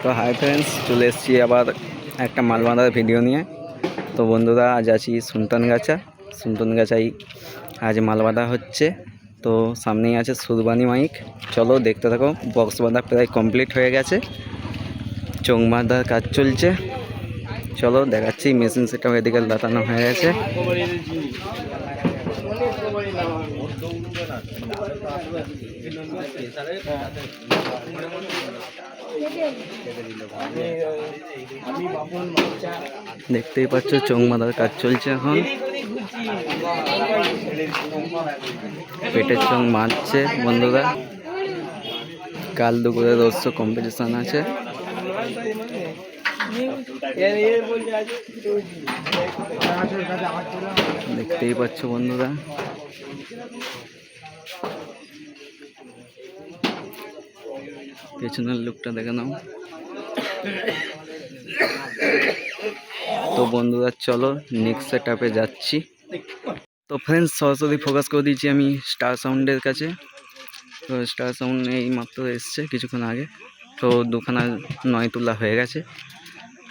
তো hi friends, চলে এসেছি আবার একটা মাল বাঁধার ভিডিও নিয়ে। তো বন্ধুরা, আজ আছি সুলতানগাছায় আজ মাল বাঁধা হচ্ছে। তো সামনেই আছে সুরবানি মাইক। চলো দেখতে থাকো। বক্স বাঁধা প্রায় কমপ্লিট হয়ে গেছে, চোঙ বাঁধার কাজ চলছে। চলো দেখাচ্ছি। মেশিন সেটআপ এদিকে লাগানো হয়ে গেছে। দেখতেই পাচ্ছ, চোঙ বাঁধার কাজ চলছে এখন। পেটের চোঙ মারছে বন্ধুরা। কাল দুপুরে রোস্ট কম্পিটিশন আছে। দেখতেই পাচ্ছ বন্ধুরা, পেছনের লুকটা দেখে নাও। তো বন্ধুরা, চলো নেক্সট সেটআপে যাচ্ছি। তো ফ্রেন্ডস, সরাসরি ফোকাস করে দিয়েছি আমি স্টার সাউন্ডের কাছে। তো স্টার সাউন্ড এই মাত্র এসছে কিছুক্ষণ আগে। তো দুখানা নয় তোলা হয়ে গেছে।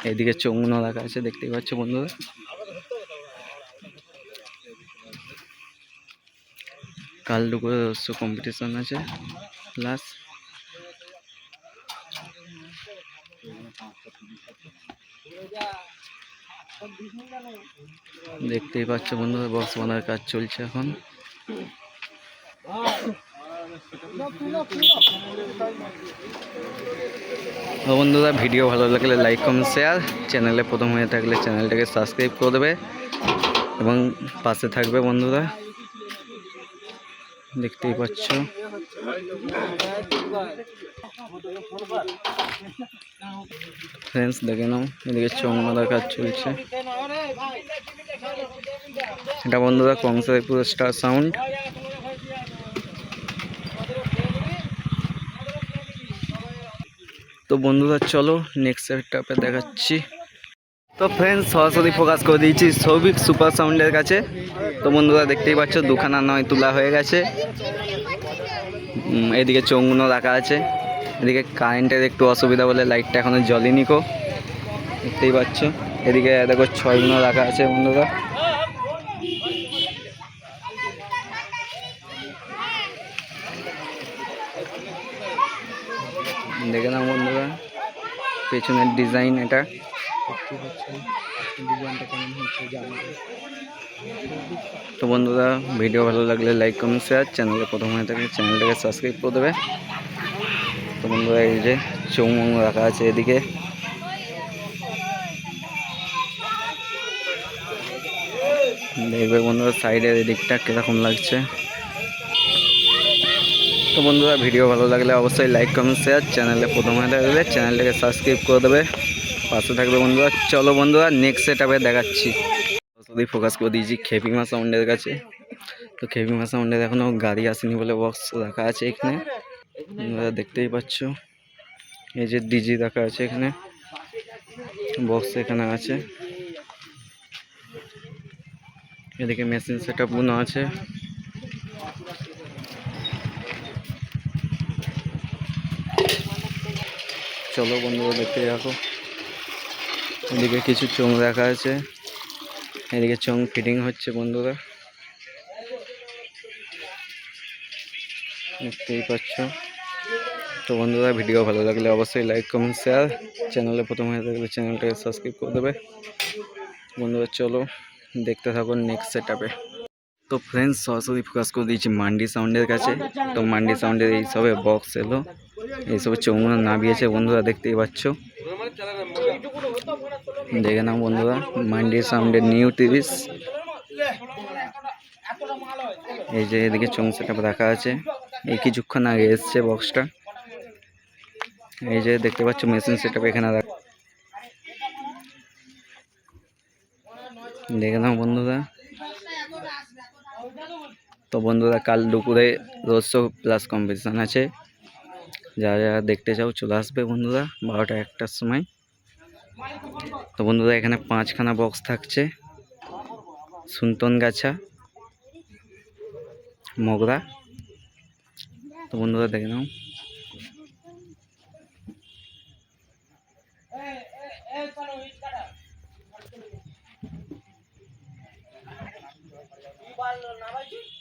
এইদিকে চৌগুনো রাখা আছে, দেখতেই পাচ্ছ বন্ধুরা। কাল দুপুরে রোস্ট কম্পিটিশন আছে প্লাস। দেখতেই পাচ্ছ বন্ধুরা, বক্স বানার কাজ চলছে এখন। বন্ধুরা, ভিডিও ভালো লাগলে লাইক কমেন্ট শেয়ার, চ্যানেলে প্রথম হয়ে থাকলে চ্যানেলটাকে সাবস্ক্রাইব করে দেবে এবং পাশে থাকবে বন্ধুরা। দেখতেই পাচ্ছ। ফ্রেন্ডস দেখে নাও, এদিকে চোঙ বাঁধার কাজ চলছে। এটা বন্ধুরা কংসাইপুর স্টার সাউন্ড। তো বন্ধুরা, চলো নেক্সট সেটআপে দেখাচ্ছি। তো ফ্রেন্ডস, সরাসরি ফোকাস করে দিয়েছি সৌভিক সুপার সাউন্ডের কাছে। তো বন্ধুরা, দেখতেই পাচ্ছ দুখানা নয় তোলা হয়ে গেছে। এদিকে চোঙগুলো রাখা আছে। এদিকে কারেন্টের একটু অসুবিধা বলে লাইটটা এখনো জ্বলেনি কো, দেখতেই পাচ্ছ। এদিকে দেখো ছয়গুলো রাখা আছে বন্ধুরা। দেখে নাও বন্ধুরা পেছনের ডিজাইন। এটা তো বন্ধুরা, ভিডিও ভালো লাগলে লাইক কমেন্ট শেয়ার, চ্যানেলে প্রথম হয়ে থাকলে চ্যানেলটাকে সাবস্ক্রাইব করে দেবে। তো বন্ধুরা, এই যে চৌং রাখা আছে এদিকে। দেখবে বন্ধুরা সাইডের এদিকটা কিরকম লাগছে। তো বন্ধুরা, ভিডিও ভালো লাগলে অবশ্যই লাইক কমেন্ট শেয়ার, চ্যানেলে প্রথম হয়ে থাকলে চ্যানেলটাকে সাবস্ক্রাইব করে দেবে, পাশে থাকবে বন্ধুরা। চলো বন্ধুরা, নেক্সট সেটআপে দেখাচ্ছি। শুধু ফোকাস করে দিয়েছি খেপিমা সাউন্ডের কাছে। তো খেপিমা সাউন্ডের এখনও গাড়ি আসেনি বলে বক্স রাখা আছে এখানে। তোমরা দেখতেই পাচ্ছ, এই যে ডিজি রাখা আছে এখানে, বক্স এখানে আছে। এদিকে মেশিন সেটআপ গুলো আছে। চলো বন্ধুরা, দেখতে থাকো। এদিকে কিছু চোঙ রাখা আছে, এদিকে চোঙ ফিটিং হচ্ছে বন্ধুরা, দেখতেই পাচ্ছ। তো বন্ধুরা, ভিডিও ভালো লাগলে অবশ্যই লাইক কমেন্ট শেয়ার, চ্যানেলে প্রথম হয়ে থাকলে চ্যানেলটাকে সাবস্ক্রাইব করে দেবে বন্ধুরা। চলো দেখতে থাকো নেক্সট সেটআপে। তো ফ্রেন্ডস, সরাসরি ফোকাস করে দিয়েছি মান্ডি সাউন্ডের কাছে। তো মান্ডি সাউন্ডের এইসবে বক্স এলো, এইসবে চৌগুলো নামিয়েছে বন্ধুরা, দেখতেই পাচ্ছ। দেখে নাও বন্ধুরা, মান্ডি সাউন্ডের নিউ 30। এই যে এদিকে চোঙ সেটআপ রাখা আছে, এই কিছুক্ষণ আগে এসছে বক্সটা। এই যে দেখতে পাচ্ছ মেশিন সেটআপ এখানে দেখে নাও বন্ধুরা। তো বন্ধুরা, কাল দুপুরে রোস্ট প্লাস কম্পিটিশান আছে। যারা যারা দেখতে চাও চলে আসবে বন্ধুরা 12টা 1টার সময়। তো বন্ধুরা, এখানে 5খানা বক্স থাকছে, সুলতানগাছা, মগরা। তো বন্ধুরা দেখে নাও। বাল নামাইছি